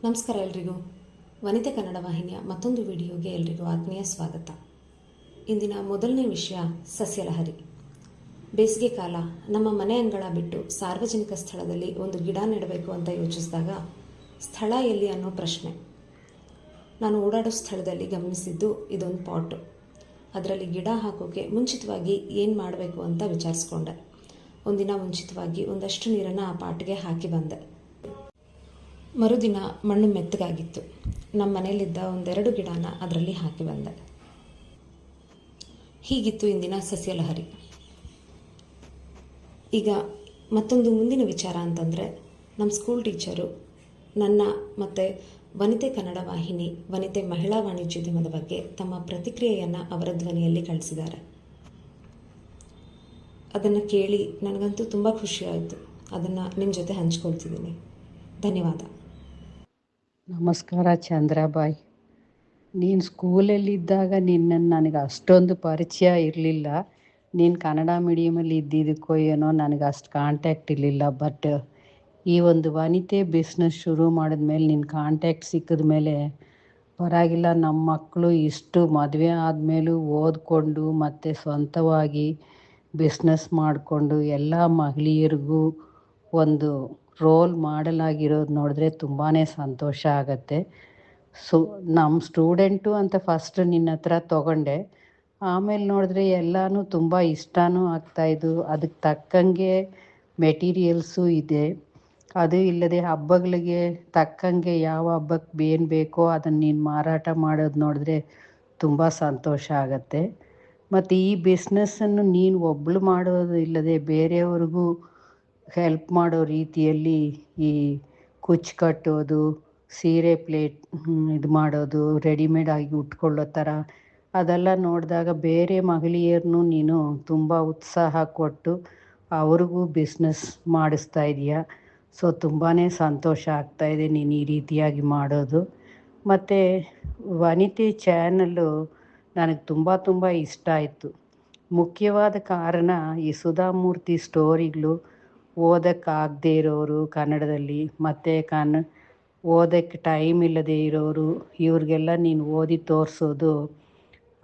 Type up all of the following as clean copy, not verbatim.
ನಮಸ್ಕಾರ ಎಲ್ರಿಗೂ. ವನಿತೆ ಕನ್ನಡ ವಾಹಿನಿಯ ಮತ್ತೊಂದು ವಿಡಿಯೋಗೆ ಎಲ್ರಿಗೂ ಆತ್ಮೀಯ ಸ್ವಾಗತ. ಇಂದಿನ ಮೊದಲನೇ ವಿಷಯ ಸಸ್ಯಲಹರಿ. ಬೇಸಿಗೆ ಕಾಲ. ನಮ್ಮ ಮನೆ ಅಂಗಳ ಬಿಟ್ಟು ಸಾರ್ವಜನಿಕ ಸ್ಥಳದಲ್ಲಿ ಒಂದು ಗಿಡ ನೆಡಬೇಕು ಅಂತ ಯೋಚಿಸಿದಾಗ ಸ್ಥಳ ಎಲ್ಲಿ ಅನ್ನೋ ಪ್ರಶ್ನೆ. ನಾನು ಓಡಾಡೋ ಸ್ಥಳದಲ್ಲಿ ಗಮನಿಸಿದ್ದು ಇದೊಂದು ಪಾಟು. ಅದರಲ್ಲಿ ಗಿಡ ಹಾಕೋಕ್ಕೆ ಮುಂಚಿತವಾಗಿ ಏನು ಮಾಡಬೇಕು ಅಂತ ವಿಚಾರಿಸ್ಕೊಂಡೆ. ಒಂದಿನ ಮುಂಚಿತವಾಗಿ ಒಂದಷ್ಟು ನೀರನ್ನು ಆ ಪಾಟ್ಗೆ ಹಾಕಿ ಬಂದೆ. ಮರುದಿನ ಮಣ್ಣು ಮೆತ್ತಗಾಗಿತ್ತು. ನಮ್ಮ ಮನೆಯಲ್ಲಿದ್ದ ಒಂದೆರಡು ಗಿಡನ ಅದರಲ್ಲಿ ಹಾಕಿ ಬಂದೆ. ಹೀಗಿತ್ತು ಇಂದಿನ ಸಸ್ಯಲಹರಿ. ಈಗ ಮತ್ತೊಂದು ಮುಂದಿನ ವಿಚಾರ ಅಂತಂದರೆ, ನಮ್ಮ ಸ್ಕೂಲ್ ಟೀಚರು ನನ್ನ ಮತ್ತು ವನಿತೆ ಕನ್ನಡ ವಾಹಿನಿ, ವನಿತೆ ಮಹಿಳಾ ವಾಣಿಜ್ಯೋದ್ಯಮದ ಬಗ್ಗೆ ತಮ್ಮ ಪ್ರತಿಕ್ರಿಯೆಯನ್ನು ಅವರ ಧ್ವನಿಯಲ್ಲಿ ಕಳಿಸಿದ್ದಾರೆ. ಅದನ್ನು ಕೇಳಿ ನನಗಂತೂ ತುಂಬ ಖುಷಿಯಾಯಿತು. ಅದನ್ನು ನಿಮ್ಮ ಜೊತೆ ಹಂಚ್ಕೊಳ್ತಿದ್ದೀನಿ. ಧನ್ಯವಾದ. ನಮಸ್ಕಾರ ಚಂದ್ರಾಬಾಯಿ. ನೀನು ಸ್ಕೂಲಲ್ಲಿದ್ದಾಗ ನಿನ್ನನ್ನು ನನಗೆ ಅಷ್ಟೊಂದು ಪರಿಚಯ ಇರಲಿಲ್ಲ. ನೀನು ಕನ್ನಡ ಮೀಡಿಯಮಲ್ಲಿ ಇದ್ದಿದ್ದಕ್ಕೋ ಏನೋ ನನಗೆ ಅಷ್ಟು ಕಾಂಟ್ಯಾಕ್ಟ್ ಇರಲಿಲ್ಲ. ಬಟ್ ಈ ಒಂದು ವನಿತೆ ಬಿಸ್ನೆಸ್ ಶುರು ಮಾಡಿದ್ಮೇಲೆ ನಿನ್ನ ಕಾಂಟ್ಯಾಕ್ಟ್ ಸಿಕ್ಕಿದ ಮೇಲೆ ಪರವಾಗಿಲ್ಲ, ನಮ್ಮ ಮಕ್ಕಳು ಇಷ್ಟು ಮದುವೆ ಆದಮೇಲೂ ಓದ್ಕೊಂಡು ಮತ್ತು ಸ್ವಂತವಾಗಿ ಬಿಸ್ನೆಸ್ ಮಾಡಿಕೊಂಡು ಎಲ್ಲ ಮಹಿಳೆಯರಿಗೂ ಒಂದು ರೋಲ್ ಮಾಡೆಲ್ ಆಗಿರೋದು ನೋಡಿದ್ರೆ ತುಂಬಾ ಸಂತೋಷ ಆಗುತ್ತೆ. ನಮ್ಮ ಸ್ಟೂಡೆಂಟು ಅಂತ ಫಸ್ಟ್ ನಿನ್ನ ಹತ್ರ ತೊಗೊಂಡೆ. ಆಮೇಲೆ ನೋಡಿದ್ರೆ ಎಲ್ಲನೂ ತುಂಬ ಇಷ್ಟನೂ ಆಗ್ತಾಯಿದ್ದು. ಅದಕ್ಕೆ ತಕ್ಕಂಗೆ ಮೆಟೀರಿಯಲ್ಸು ಇದೆ. ಅದು ಇಲ್ಲದೆ ಹಬ್ಬಗಳಿಗೆ ತಕ್ಕಂಗೆ ಯಾವ ಹಬ್ಬಕ್ಕೆ ಏನು ಬೇಕೋ ಅದನ್ನು ನೀನು ಮಾರಾಟ ಮಾಡೋದು ನೋಡಿದ್ರೆ ತುಂಬ ಸಂತೋಷ ಆಗತ್ತೆ. ಮತ್ತು ಈ ಬಿಸ್ನೆಸ್ಸನ್ನು ನೀನು ಒಬ್ಬಳು ಮಾಡೋದು ಇಲ್ಲದೆ ಬೇರೆಯವ್ರಿಗೂ ಹೆಲ್ಪ್ ಮಾಡೋ ರೀತಿಯಲ್ಲಿ ಈ ಕುಚ್ಚು ಕಟ್ಟೋದು, ಸೀರೆ ಪ್ಲೇಟ್ ಇದು ಮಾಡೋದು, ರೆಡಿಮೇಡ್ ಆಗಿ ಉಟ್ಕೊಳ್ಳೋ ಥರ ಅದೆಲ್ಲ ನೋಡಿದಾಗ ಬೇರೆ ಮಹಿಳೆಯರನ್ನು ನೀನು ತುಂಬ ಉತ್ಸಾಹ ಕೊಟ್ಟು ಅವ್ರಿಗೂ ಬಿಸ್ನೆಸ್ ಮಾಡಿಸ್ತಾ ಇದೀಯ. ಸೊ ತುಂಬಾ ಸಂತೋಷ ಆಗ್ತಾಯಿದೆ ನೀನು ಈ ರೀತಿಯಾಗಿ ಮಾಡೋದು. ಮತ್ತು ವನಿತೆ ಚಾನಲ್ಲು ನನಗೆ ತುಂಬ ಇಷ್ಟ ಆಯಿತು. ಮುಖ್ಯವಾದ ಕಾರಣ ಈ ಸುಧಾಮೂರ್ತಿ ಸ್ಟೋರಿಗಳು ಓದೋಕ್ಕಾಗದೇ ಇರೋರು ಕನ್ನಡದಲ್ಲಿ, ಮತ್ತು ಓದೋಕ್ಕೆ ಟೈಮ್ ಇಲ್ಲದೆ ಇರೋರು, ಇವ್ರಿಗೆಲ್ಲ ನೀನು ಓದಿ ತೋರಿಸೋದು,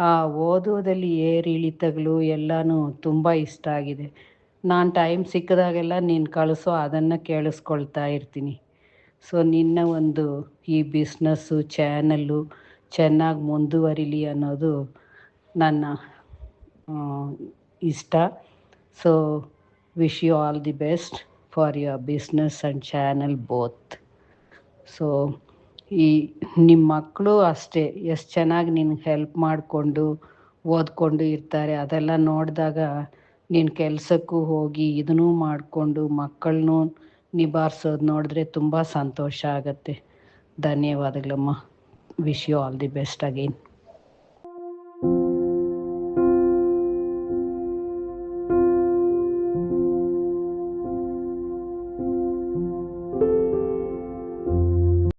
ಆ ಓದೋದಲ್ಲಿ ಏರಿಳಿತಗಳು ಎಲ್ಲನೂ ತುಂಬ ಇಷ್ಟ ಆಗಿದೆ. ನಾನು ಟೈಮ್ ಸಿಕ್ಕಿದಾಗೆಲ್ಲ ನೀನು ಕಳಿಸೋ ಅದನ್ನು ಕೇಳಿಸ್ಕೊಳ್ತಾ ಇರ್ತೀನಿ. ಸೊ ನಿನ್ನ ಒಂದು ಈ ಬಿಸ್ನೆಸ್ಸು ಚಾನಲ್ಲು ಚೆನ್ನಾಗಿ ಮುಂದುವರಿಲಿ ಅನ್ನೋದು ನನ್ನ ಇಷ್ಟ. So wish you all the best for your business and channel both. So ಈ ನಿಮ್ಮ ಮಕ್ಕಳು ಅಷ್ಟೇ ಎಷ್ಟು ಚೆನ್ನಾಗಿ ನಿನಗೆ ಹೆಲ್ಪ್ ಮಾಡಿಕೊಂಡು ಓದ್ಕೊಂಡು ಇರ್ತಾರೆ. ಅದೆಲ್ಲ ನೋಡಿದಾಗ ನೀನು ಕೆಲಸಕ್ಕೂ ಹೋಗಿ ಇದನ್ನೂ ಮಾಡಿಕೊಂಡು ಮಕ್ಕಳನ್ನೂ ನಿಭಾಯಿಸೋದು ನೋಡಿದ್ರೆ ತುಂಬ ಸಂತೋಷ ಆಗುತ್ತೆ. ಧನ್ಯವಾದಗಳಮ್ಮ. Wish you all the best again.